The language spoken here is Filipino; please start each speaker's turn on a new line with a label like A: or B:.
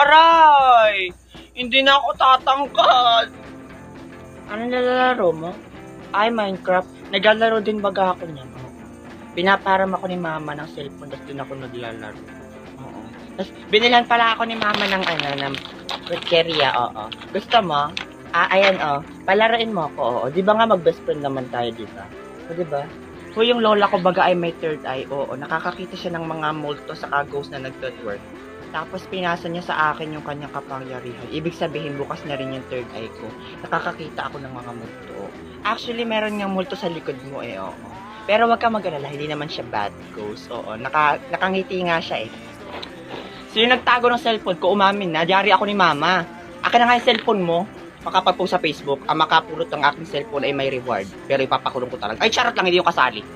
A: Aray! Hindi na ako tatangkad. Ano nalalaro mo? Ay, Minecraft. Naglalaro din baga ako niyan. Pinaparam ako ni mama ng cellphone, tapos din ako naglalaro. Oo. Tapos binilhan pala ako ni mama ng ng kutserya, oo. Gusto mo? Ayan, palaruin mo ako, oo. Di ba nga mag-best friend naman tayo, di ba? O, di ba? So, yung lola ko baga ay may third eye, oo. Nakakakita siya ng mga multo sa ghost na nag-work. Tapos pinasa niya sa akin yung kanyang kapangyarihan. Ibig sabihin, bukas na rin yung third eye ko. Nakakakita ako ng mga multo. Actually, meron nga multo sa likod mo oo. Pero wag ka mag-alala, hindi naman siya bad ghost. Oo, nakangiti nga siya So yung nagtago ng cellphone ko, umamin na, diary ako ni mama. Akin na nga yung cellphone mo, makapag-post sa Facebook, ang makapulot ng aking cellphone ay may reward. Pero ipapakulong ko talaga. Ay, charot lang, hindi yung kasali.